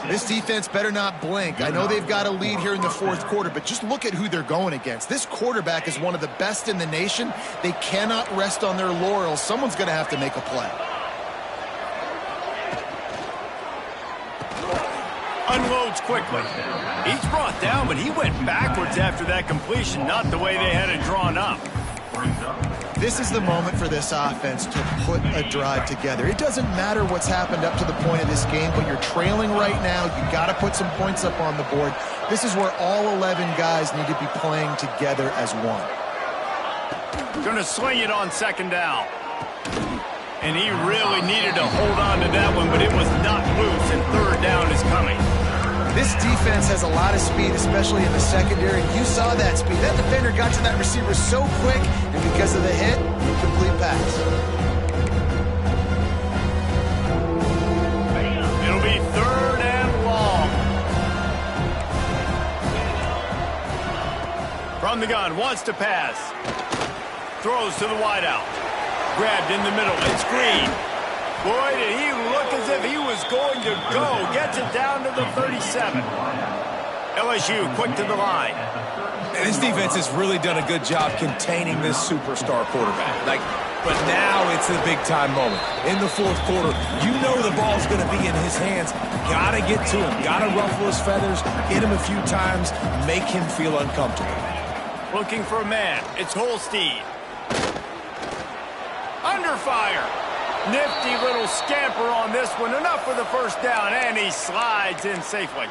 This defense better not blink. I know they've got a lead here in the fourth quarter, but just look at who they're going against. This quarterback is one of the best in the nation. They cannot rest on their laurels. Someone's going to have to make a play. Unloads quickly. He's brought down, but he went backwards after that completion, not the way they had it drawn up. This is the moment for this offense to put a drive together. It doesn't matter what's happened up to the point of this game, but you're trailing right now. You got to put some points up on the board. This is where all 11 guys need to be playing together as one. Going to sling it on second down. And he really needed to hold on to that one, but it was not loose, and third down is coming. This defense has a lot of speed, especially in the secondary. You saw that speed. That defender got to that receiver so quick, and because of the hit, complete pass. It'll be third and long. From the gun, wants to pass. Throws to the wideout. Grabbed in the middle. It's Green. Boy, did he look as if he was going to go. Gets it down to the 37. LSU quick to the line. And this defense has really done a good job containing this superstar quarterback. But now it's the big-time moment. In the fourth quarter, you know the ball's going to be in his hands. Got to get to him. Got to ruffle his feathers, hit him a few times, make him feel uncomfortable. Looking for a man. It's Holstein. Under fire. Nifty little scamper on this one. Enough for the first down, and he slides in safely.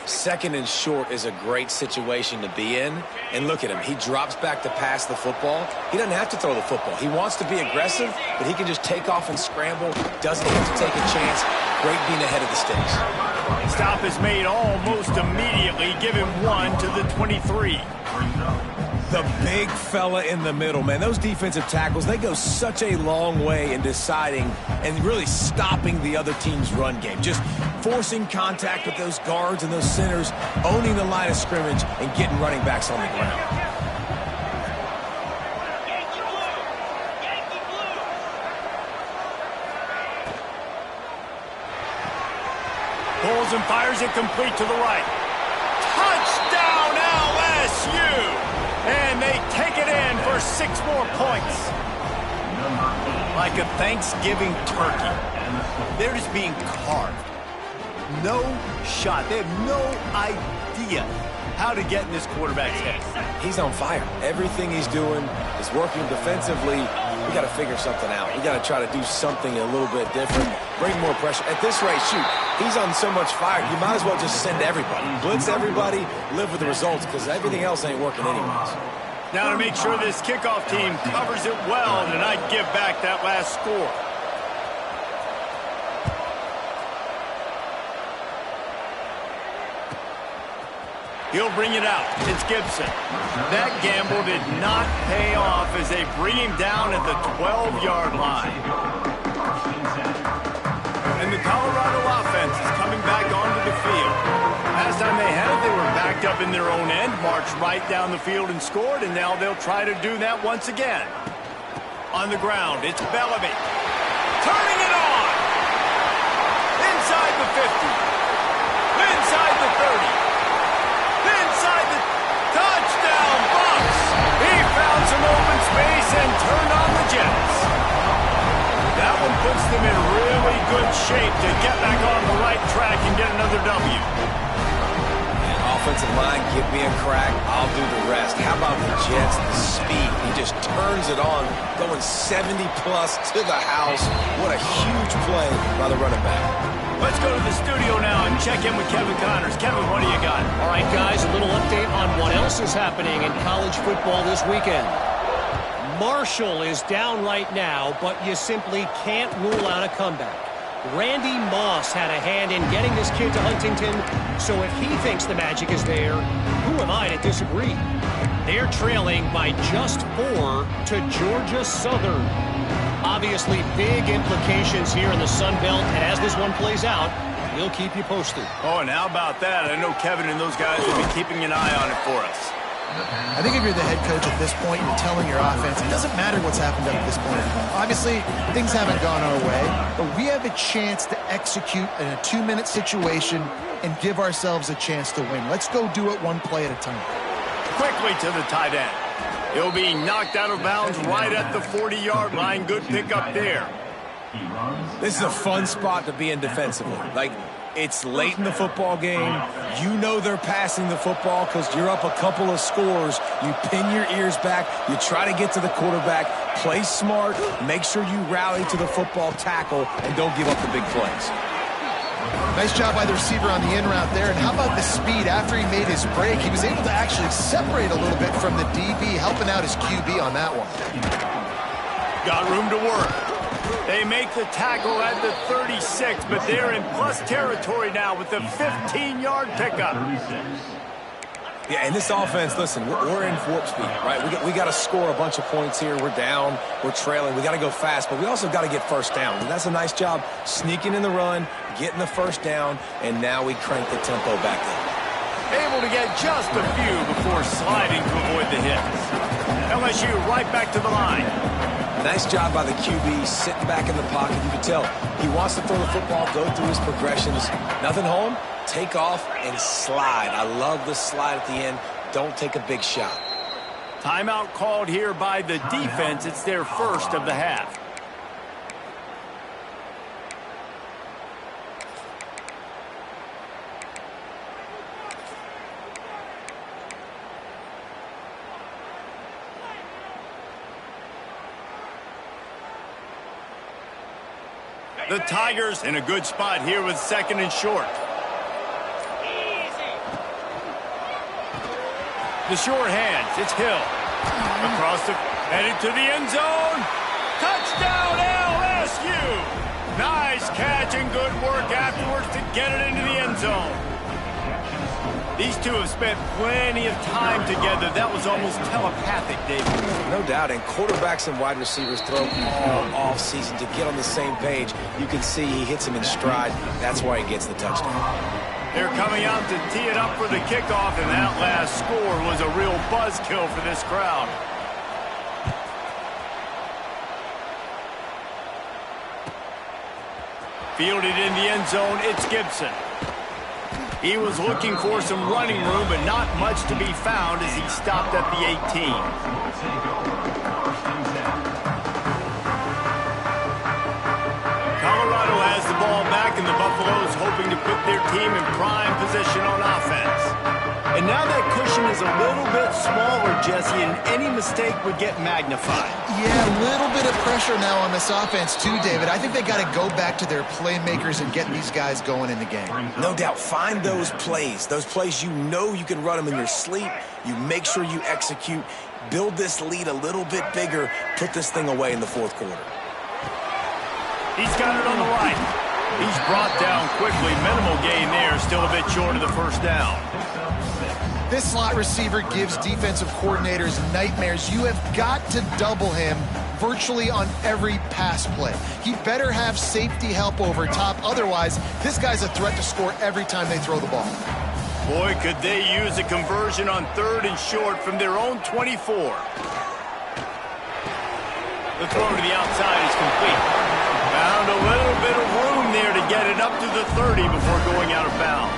Second and short is a great situation to be in. And look at him. He drops back to pass the football. He doesn't have to throw the football. He wants to be aggressive, but he can just take off and scramble. Doesn't have to take a chance. Great being ahead of the sticks. Stop is made almost immediately. Give him 1 to the 23. The big fella in the middle, man. Those defensive tackles, they go such a long way in deciding and really stopping the other team's run game. Just forcing contact with those guards and those centers, owning the line of scrimmage, and getting running backs on the ground. Pulls and fires it complete to the right. Touchdown LSU! And they take it in for 6 more points. Like a Thanksgiving turkey. They're just being carved. No shot. They have no idea how to get in this quarterback's head. He's on fire. Everything he's doing is working defensively. We got to figure something out. We got to try to do something a little bit different. Bring more pressure. At this rate, shoot, he's on so much fire, you might as well just send everybody. Blitz everybody, live with the results, because everything else ain't working anyways. Now to make sure this kickoff team covers it well and not give back that last score. He'll bring it out. It's Gibson. That gamble did not pay off as they bring him down at the 12-yard line. And the Colorado offense is coming back onto the field. Last time they had it, they were backed up in their own end, marched right down the field and scored, and now they'll try to do that once again. On the ground, it's Bellamy. Turning it on! Inside the 50. Inside the 30. Inside the touchdown Bucks. He found some open space and turned on the Jets. That one puts them in really good shape to get back on the right track and get another W. And offensive line, give me a crack, I'll do the rest. How about the Jets, the speed? He just turns it on, going 70-plus to the house. What a huge play by the running back. Let's go to the studio now and check in with Kevin Connors. Kevin, what do you got? All right, guys, a little update on what else is happening in college football this weekend. Marshall is down right now, but you simply can't rule out a comeback. Randy Moss had a hand in getting this kid to Huntington, so if he thinks the magic is there, who am I to disagree? They're trailing by just 4 to Georgia Southern. Obviously, big implications here in the Sun Belt, and as this one plays out, we'll keep you posted. Oh, and how about that? I know Kevin and those guys will be keeping an eye on it for us. I think if you're the head coach at this point, you're telling your offense, it doesn't matter what's happened up to this point. Obviously, things haven't gone our way, but we have a chance to execute in a 2-minute situation and give ourselves a chance to win. Let's go do it one play at a time. Quickly to the tight end. He'll be knocked out of bounds right at the 40-yard line. Good pickup there. This is a fun spot to be in defensively. Like, it's late in the football game. You know they're passing the football because you're up a couple of scores. You pin your ears back. You try to get to the quarterback. Play smart. Make sure you rally to the football tackle and don't give up the big plays. Nice job by the receiver on the in route there. And how about the speed? After he made his break, he was able to actually separate a little bit from the DB, helping out his QB on that one. Got room to work. They make the tackle at the 36, but they're in plus territory now with the 15-yard pickup. Yeah, and this offense, listen, we're in warp speed, right? We got to score a bunch of points here. We're down. We're trailing. We got to go fast, but we also got to get first down. And that's a nice job sneaking in the run, getting the first down, and now we crank the tempo back up. Able to get just a few before sliding to avoid the hits. LSU right back to the line. Nice job by the QB, sitting back in the pocket. You can tell he wants to throw the football, go through his progressions. Nothing home, take off, and slide. I love the slide at the end. Don't take a big shot. Timeout called here by the defense. It's their first of the half. The Tigers in a good spot here with 2nd and short. The short hands. It's Hill. Across the... headed to the end zone. Touchdown, LSU! Nice catch and good work afterwards to get it into the end zone. These two have spent plenty of time together. That was almost telepathic, David. No doubt, and quarterbacks and wide receivers throw all off-season to get on the same page. You can see he hits him in stride. That's why he gets the touchdown. They're coming out to tee it up for the kickoff, and that last score was a real buzzkill for this crowd. Fielded in the end zone, it's Gibson. He was looking for some running room, but not much to be found as he stopped at the 18. Colorado has the ball back, and the Buffaloes hoping to put their team in prime position on offense. And now that cushion is a little bit smaller, Jesse, and any mistake would get magnified. Yeah, a little bit of pressure now on this offense too, David. I think they got to go back to their playmakers and get these guys going in the game. No doubt, find those plays you know you can run them in your sleep. You make sure you execute, build this lead a little bit bigger, put this thing away in the 4th quarter. He's got it on the right. He's brought down quickly. Minimal gain there, still a bit short of the first down. This slot receiver gives defensive coordinators nightmares. You have got to double him virtually on every pass play. He better have safety help over top. Otherwise, this guy's a threat to score every time they throw the ball. Boy, could they use a conversion on 3rd and short from their own 24. The throw to the outside is complete. Found a little bit of room there to get it up to the 30 before going out of bounds.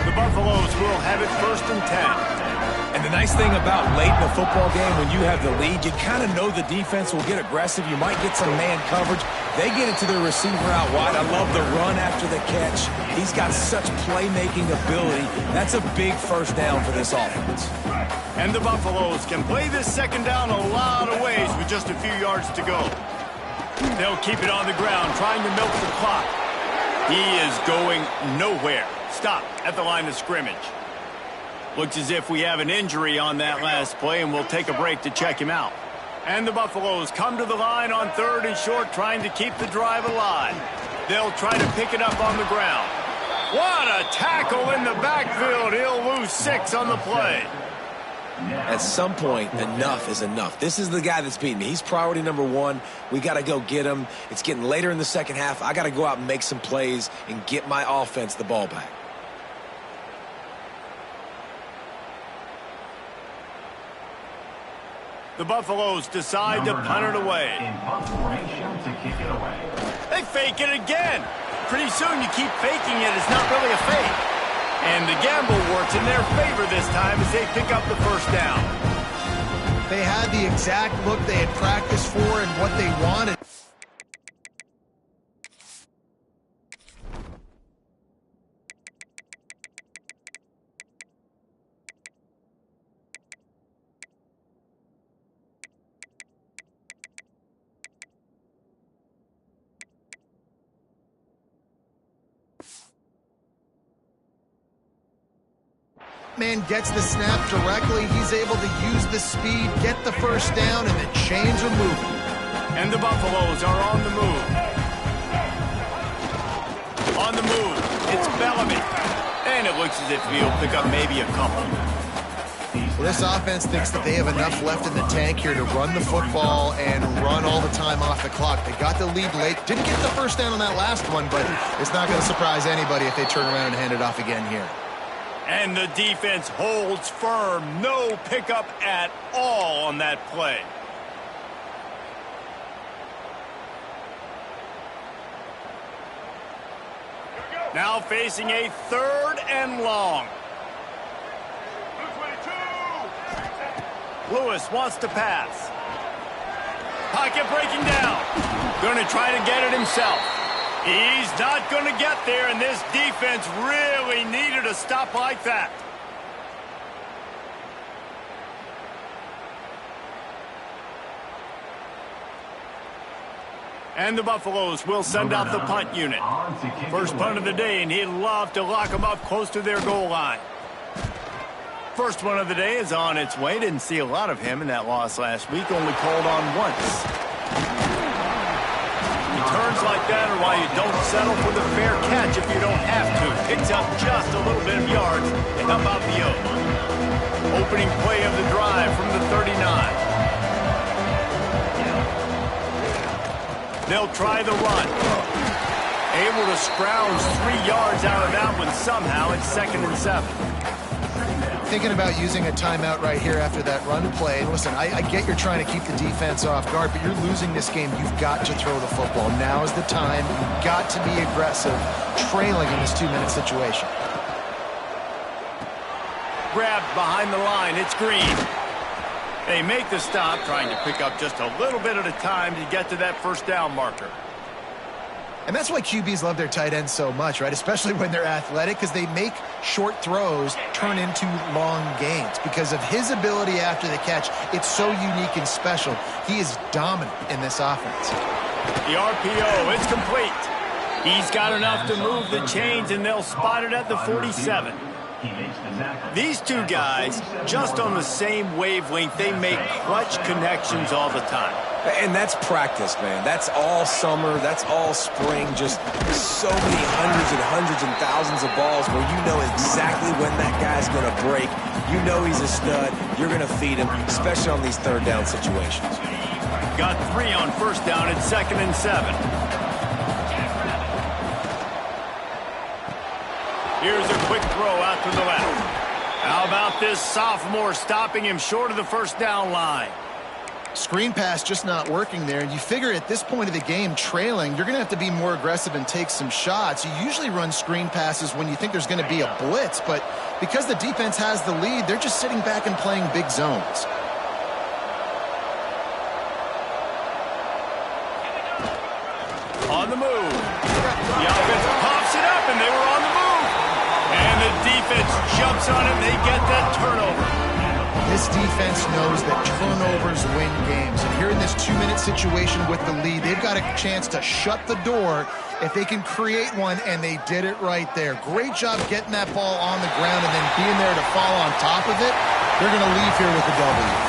The Buffaloes will have it 1st and 10. And the nice thing about late in the football game, when you have the lead, you kind of know the defense will get aggressive. You might get some man coverage. They get it to their receiver out wide. I love the run after the catch. He's got such playmaking ability. That's a big first down for this offense. And the Buffaloes can play this 2nd down a lot of ways with just a few yards to go. They'll keep it on the ground, trying to milk the clock. He is going nowhere. Stop at the line of scrimmage. Looks as if we have an injury on that last play, and we'll take a break to check him out. And the Buffaloes come to the line on 3rd and short, trying to keep the drive alive. They'll try to pick it up on the ground. What a tackle in the backfield. He'll lose 6 on the play. At some point, enough is enough. This is the guy that's beating me. He's priority number 1. We got to go get him. It's getting later in the 2nd half. I got to go out and make some plays and get my offense the ball back. The Buffaloes decide to punt it away. They fake it again. Pretty soon you keep faking it. It's not really a fake. And the gamble works in their favor this time as they pick up the first down. They had the exact look they had practiced for and what they wanted. Man gets the snap directly. He's able to use the speed, get the first down, and the chains are moving. And the Buffaloes are on the move. On the move, it's Bellamy. And it looks as if he'll pick up maybe a couple. Well, this offense thinks that they have enough left in the tank here to run the football and run all the time off the clock. They got the lead late. Didn't get the first down on that last one, but it's not going to surprise anybody if they turn around and hand it off again here. And the defense holds firm. No pickup at all on that play. Now facing a 3rd and long. Lewis wants to pass. Pocket breaking down. Going to try to get it himself. He's not going to get there, and this defense really needed a stop like that. And the Buffaloes will send out the punt unit. First punt of the day, and he'd love to lock them up close to their goal line. First one of the day is on its way. Didn't see a lot of him in that loss last week. Only called on once. Returns like that are why you don't settle for the fair catch if you don't have to. Picks up just a little bit of yards to help out the O's. Opening play of the drive from the 39. They'll try the run. Able to scrounge 3 yards out of that one somehow. It's 2nd and 7. Thinking about using a timeout right here after that run play. And listen, I get you're trying to keep the defense off guard, but you're losing this game. You've got to throw the football. Now is the time. You've got to be aggressive, trailing in this 2-minute situation. Grabbed behind the line. It's Green. They make the stop, trying to pick up just a little bit at a time to get to that first down marker. And that's why QBs love their tight ends so much, right? Especially when they're athletic, because they make short throws turn into long gains. Because of his ability after the catch, it's so unique and special. He is dominant in this offense. The RPO, it's complete. He's got enough to move the chains, and they'll spot it at the 47. These two guys, just on the same wavelength, they make clutch connections all the time. And that's practice, man. That's all summer. That's all spring. Just so many hundreds and thousands of balls where you know exactly when that guy's going to break. You know he's a stud. You're going to feed him, especially on these third down situations. Got 3 on first down at 2nd and 7. Here's a quick throw out to the left. How about this sophomore stopping him short of the first down line? Screen pass just not working there. You figure at this point of the game, trailing, you're going to have to be more aggressive and take some shots. You usually run screen passes when you think there's going to be a blitz, but because the defense has the lead, they're just sitting back and playing big zones. On the move. The offense pops it up, and they were on the move. And the defense jumps on it, and they get that turnover. This defense knows that turnovers win games. And here in this 2-minute situation with the lead, they've got a chance to shut the door if they can create one, and they did it right there. Great job getting that ball on the ground and then being there to fall on top of it. They're going to leave here with a W.